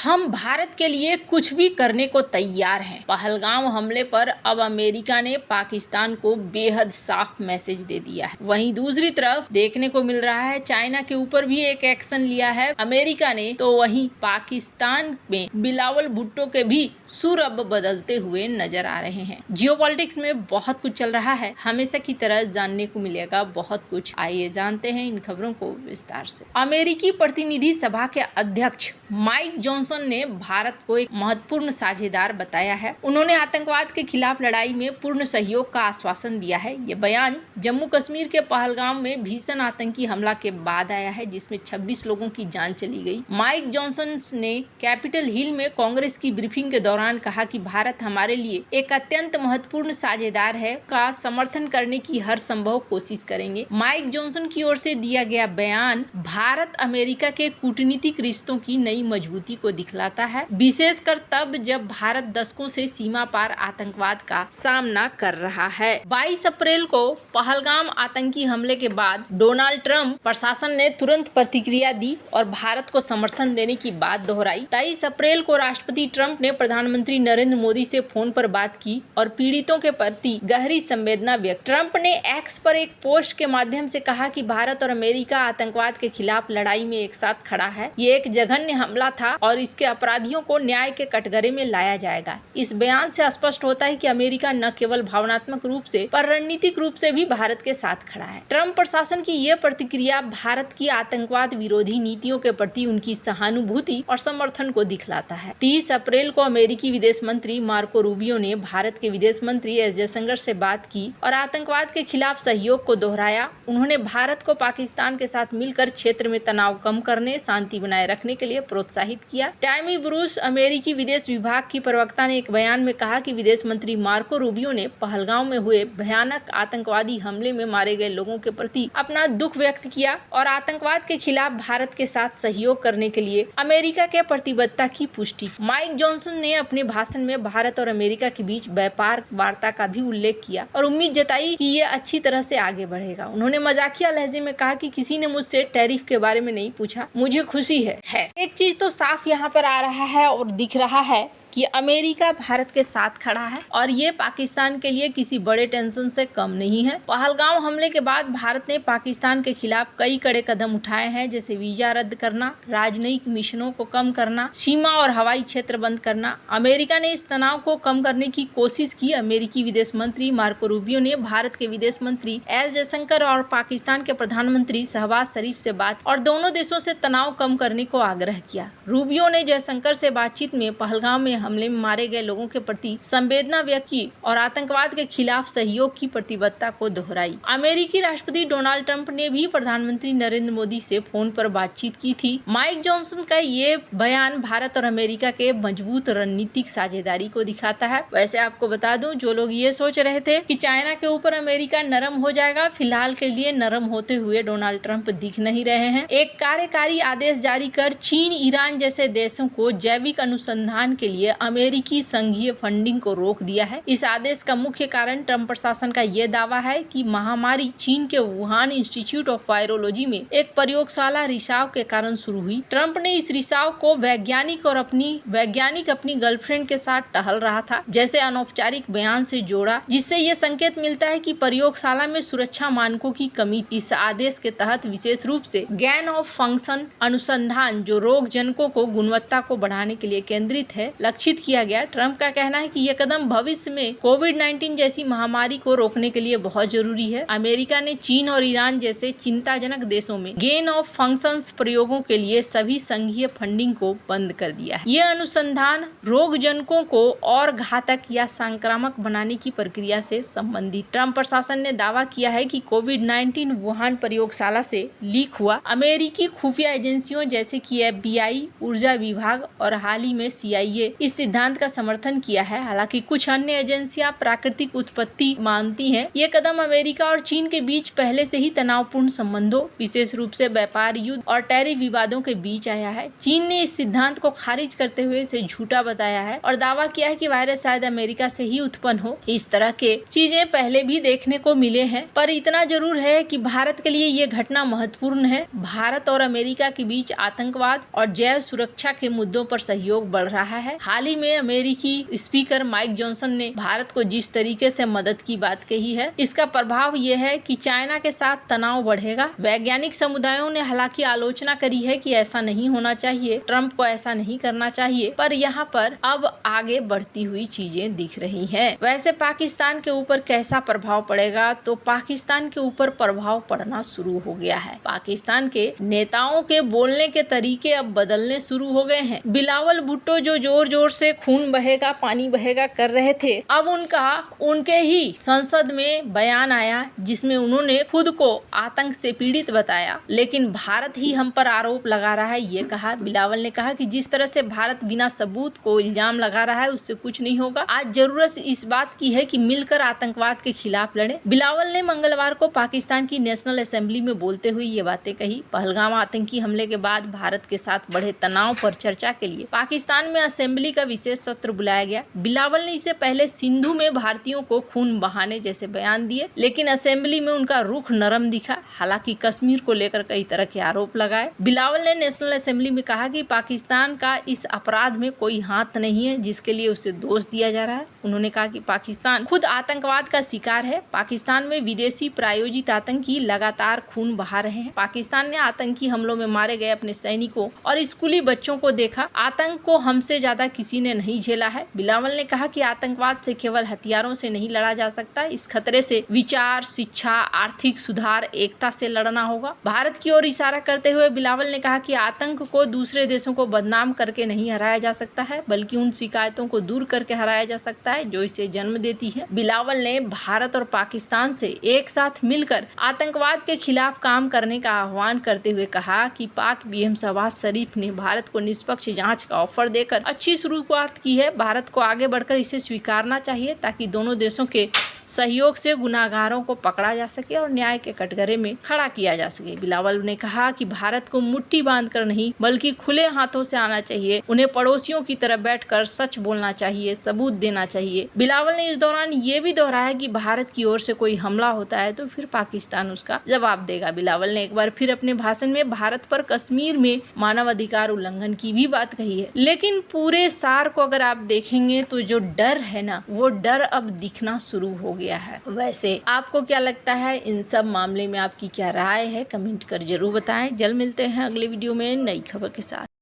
हम भारत के लिए कुछ भी करने को तैयार हैं। पहलगाम हमले पर अब अमेरिका ने पाकिस्तान को बेहद साफ मैसेज दे दिया है। वहीं दूसरी तरफ देखने को मिल रहा है चाइना के ऊपर भी एक एक्शन लिया है अमेरिका ने, तो वहीं पाकिस्तान में बिलावल भुट्टो के भी सुर अब बदलते हुए नजर आ रहे हैं। जियोपॉलिटिक्स में बहुत कुछ चल रहा है, हमेशा की तरह जानने को मिलेगा बहुत कुछ। आइए जानते हैं इन खबरों को विस्तार से। अमेरिकी प्रतिनिधि सभा के अध्यक्ष माइक जॉनसन ने भारत को एक महत्वपूर्ण साझेदार बताया है। उन्होंने आतंकवाद के खिलाफ लड़ाई में पूर्ण सहयोग का आश्वासन दिया है। ये बयान जम्मू कश्मीर के पहलगाम में भीषण आतंकी हमला के बाद आया है, जिसमें 26 लोगों की जान चली गई। माइक जॉनसन ने कैपिटल हिल में कांग्रेस की ब्रीफिंग के दौरान कहा कि भारत हमारे लिए एक अत्यंत महत्वपूर्ण साझेदार है, का समर्थन करने की हर संभव कोशिश करेंगे। माइक जॉनसन की ओर से दिया गया बयान भारत अमेरिका के कूटनीतिक रिश्तों की नई मजबूती को दिखलाता है, विशेषकर तब जब भारत दशकों से सीमा पार आतंकवाद का सामना कर रहा है। 22 अप्रैल को पहलगाम आतंकी हमले के बाद डोनाल्ड ट्रंप प्रशासन ने तुरंत प्रतिक्रिया दी और भारत को समर्थन देने की बात दोहराई। 23 अप्रैल को राष्ट्रपति ट्रंप ने प्रधानमंत्री नरेंद्र मोदी से फोन पर बात की और पीड़ितों के प्रति गहरी संवेदना व्यक्त। ट्रंप ने एक्स पर एक पोस्ट के माध्यम से कहा कि भारत और अमेरिका आतंकवाद के खिलाफ लड़ाई में एक साथ खड़ा है। ये एक जघन्य हमला था और इसके अपराधियों को न्याय के कटघरे में लाया जाएगा। इस बयान से स्पष्ट होता है कि अमेरिका न केवल भावनात्मक रूप से पर रणनीतिक रूप से भी भारत के साथ खड़ा है। ट्रंप प्रशासन की यह प्रतिक्रिया भारत की आतंकवाद विरोधी नीतियों के प्रति उनकी सहानुभूति और समर्थन को दिखलाता है। 30 अप्रैल को अमेरिकी विदेश मंत्री मार्को रूबियो ने भारत के विदेश मंत्री एस जयशंकर से बात की और आतंकवाद के खिलाफ सहयोग को दोहराया। उन्होंने भारत को पाकिस्तान के साथ मिलकर क्षेत्र में तनाव कम करने, शांति बनाए रखने के लिए प्रोत्साहित किया। टैमी ब्रूस, अमेरिकी विदेश विभाग की प्रवक्ता, ने एक बयान में कहा कि विदेश मंत्री मार्को रूबियो ने पहलगाम में हुए भयानक आतंकवादी हमले में मारे गए लोगों के प्रति अपना दुख व्यक्त किया और आतंकवाद के खिलाफ भारत के साथ सहयोग करने के लिए अमेरिका के प्रतिबद्धता की पुष्टि। माइक जॉनसन ने अपने भाषण में भारत और अमेरिका के बीच व्यापार वार्ता का भी उल्लेख किया और उम्मीद जताई कि ये अच्छी तरह से आगे बढ़ेगा। उन्होंने मजाकिया लहजे में कहा कि किसी ने मुझसे टैरिफ के बारे में नहीं पूछा, मुझे खुशी है। एक चीज तो साफ यहाँ पर आ रहा है और दिख रहा है कि अमेरिका भारत के साथ खड़ा है और ये पाकिस्तान के लिए किसी बड़े टेंशन से कम नहीं है। पहलगाम हमले के बाद भारत ने पाकिस्तान के खिलाफ कई कड़े कदम उठाए हैं, जैसे वीजा रद्द करना, राजनयिक मिशनों को कम करना, सीमा और हवाई क्षेत्र बंद करना। अमेरिका ने इस तनाव को कम करने की कोशिश की। अमेरिकी विदेश मंत्री मार्को रूबियो ने भारत के विदेश मंत्री एस जयशंकर और पाकिस्तान के प्रधानमंत्री शहबाज शरीफ से बात और दोनों देशों से तनाव कम करने को आग्रह किया। रूबियो ने जयशंकर से बातचीत में पहलगाम में हमले में मारे गए लोगों के प्रति संवेदना व्यक्त की और आतंकवाद के खिलाफ सहयोग की प्रतिबद्धता को दोहराई। अमेरिकी राष्ट्रपति डोनाल्ड ट्रंप ने भी प्रधानमंत्री नरेंद्र मोदी से फोन पर बातचीत की थी। माइक जॉनसन का ये बयान भारत और अमेरिका के मजबूत रणनीतिक साझेदारी को दिखाता है। वैसे आपको बता दूं, जो लोग ये सोच रहे थे कि चाइना के ऊपर अमेरिका नरम हो जाएगा, फिलहाल के लिए नरम होते हुए डोनाल्ड ट्रंप दिख नहीं रहे हैं। एक कार्यकारी आदेश जारी कर चीन, ईरान जैसे देशों को जैविक अनुसंधान के लिए अमेरिकी संघीय फंडिंग को रोक दिया है। इस आदेश का मुख्य कारण ट्रंप प्रशासन का यह दावा है कि महामारी चीन के वुहान इंस्टीट्यूट ऑफ वायरोलॉजी में एक प्रयोगशाला रिसाव के कारण शुरू हुई। ट्रंप ने इस रिसाव को वैज्ञानिक अपनी गर्लफ्रेंड के साथ टहल रहा था जैसे अनौपचारिक बयान से जोड़ा, जिससे यह संकेत मिलता है कि प्रयोगशाला में सुरक्षा मानकों की कमी। इस आदेश के तहत विशेष रूप से गैन ऑफ फंक्शन अनुसंधान, जो रोग जनकों को गुणवत्ता को बढ़ाने के लिए केंद्रित है, लक्षित किया गया। ट्रंप का कहना है कि यह कदम भविष्य में कोविड-19 जैसी महामारी को रोकने के लिए बहुत जरूरी है। अमेरिका ने चीन और ईरान जैसे चिंताजनक देशों में गेन ऑफ फंक्शंस प्रयोगों के लिए सभी संघीय फंडिंग को बंद कर दिया है। यह अनुसंधान रोगजनकों को और घातक या संक्रामक बनाने की प्रक्रिया से संबंधित। ट्रंप प्रशासन ने दावा किया है कि कोविड-19 वुहान प्रयोगशाला से लीक हुआ। अमेरिकी खुफिया एजेंसियों जैसे कि FBI, ऊर्जा विभाग और हाल ही में CIA इस सिद्धांत का समर्थन किया है। हालांकि कुछ अन्य एजेंसियां प्राकृतिक उत्पत्ति मानती हैं। ये कदम अमेरिका और चीन के बीच पहले से ही तनावपूर्ण संबंधों, विशेष रूप से व्यापार युद्ध और टैरिफ विवादों के बीच आया है। चीन ने इस सिद्धांत को खारिज करते हुए इसे झूठा बताया है और दावा किया है कि वायरस शायद अमेरिका से ही उत्पन्न हो। इस तरह के चीजें पहले भी देखने को मिले हैं, पर इतना जरूर है कि भारत के लिए ये घटना महत्वपूर्ण है। भारत और अमेरिका के बीच आतंकवाद और जैव सुरक्षा के मुद्दों पर सहयोग बढ़ रहा है। हाल ही में अमेरिकी स्पीकर माइक जॉनसन ने भारत को जिस तरीके से मदद की बात कही है, इसका प्रभाव यह है कि चाइना के साथ तनाव बढ़ेगा। वैज्ञानिक समुदायों ने हालांकि आलोचना करी है कि ऐसा नहीं होना चाहिए, ट्रंप को ऐसा नहीं करना चाहिए, पर यहाँ पर अब आगे बढ़ती हुई चीजें दिख रही हैं। वैसे पाकिस्तान के ऊपर कैसा प्रभाव पड़ेगा, तो पाकिस्तान के ऊपर प्रभाव पड़ना शुरू हो गया है। पाकिस्तान के नेताओं के बोलने के तरीके अब बदलने शुरू हो गए हैं। बिलावल भुट्टो जो जोर जोर से खून बहेगा पानी बहेगा कर रहे थे, अब उनके ही संसद में बयान आया जिसमें उन्होंने खुद को आतंक से पीड़ित बताया, लेकिन भारत ही हम पर आरोप लगा रहा है, ये कहा। बिलावल ने कहा कि जिस तरह से भारत बिना सबूत को इल्जाम लगा रहा है उससे कुछ नहीं होगा। आज जरूरत इस बात की है कि मिलकर आतंकवाद के खिलाफ लड़ें। बिलावल ने मंगलवार को पाकिस्तान की नेशनल असेंबली में बोलते हुए ये बातें कही। पहलगाम आतंकी हमले के बाद भारत के साथ बढ़े तनाव पर चर्चा के लिए पाकिस्तान में असेंबली का विशेष सत्र बुलाया गया। बिलावल ने इससे पहले सिंधु में भारतीयों को खून बहाने जैसे बयान दिए, लेकिन असेंबली में उनका रुख नरम दिखा। हालांकि कश्मीर को लेकर कई तरह के आरोप लगाए। बिलावल ने नेशनल असेंबली में कहा कि पाकिस्तान का इस अपराध में कोई हाथ नहीं है जिसके लिए उसे दोष दिया जा रहा है। उन्होंने कहा कि पाकिस्तान खुद आतंकवाद का शिकार है। पाकिस्तान में विदेशी प्रायोजित आतंकी लगातार खून बहा रहे हैं। पाकिस्तान ने आतंकी हमलों में मारे गए अपने सैनिकों और स्कूली बच्चों को देखा। आतंक को हमसे ज्यादा किसी ने नहीं झेला है। बिलावल ने कहा कि आतंकवाद से केवल हथियारों से नहीं लड़ा जा सकता, इस खतरे से विचार, शिक्षा, आर्थिक सुधार, एकता से लड़ना होगा। भारत की ओर इशारा करते हुए बिलावल ने कहा कि आतंक को दूसरे देशों को बदनाम करके नहीं हराया जा सकता है, बल्कि उन शिकायतों को दूर करके हराया जा सकता है जो इसे जन्म देती है। बिलावल ने भारत और पाकिस्तान से एक साथ मिलकर आतंकवाद के खिलाफ काम करने का आह्वान करते हुए कहा कि पाक पीएम शहबाज शरीफ ने भारत को निष्पक्ष जांच का ऑफर देकर अच्छी शुरुआत की है। भारत को आगे बढ़कर इसे स्वीकारना चाहिए ताकि दोनों देशों के सहयोग से गुनाहगारों को पकड़ा जा सके और न्याय के कटघरे में खड़ा किया जा सके। बिलावल ने कहा कि भारत को मुट्ठी बांधकर नहीं बल्कि खुले हाथों से आना चाहिए। उन्हें पड़ोसियों की तरह बैठकर सच बोलना चाहिए, सबूत देना चाहिए। बिलावल ने इस दौरान ये भी दोहराया कि भारत की ओर से कोई हमला होता है तो फिर पाकिस्तान उसका जवाब देगा। बिलावल ने एक बार फिर अपने भाषण में भारत पर कश्मीर में मानवाधिकार उल्लंघन की भी बात कही है, लेकिन पूरे सार को अगर आप देखेंगे तो जो डर है ना, वो डर अब दिखना शुरू हो गया है। वैसे आपको क्या लगता है, इन सब मामले में आपकी क्या राय है, कमेंट कर जरूर बताएं। जल्द मिलते हैं अगले वीडियो में नई खबर के साथ।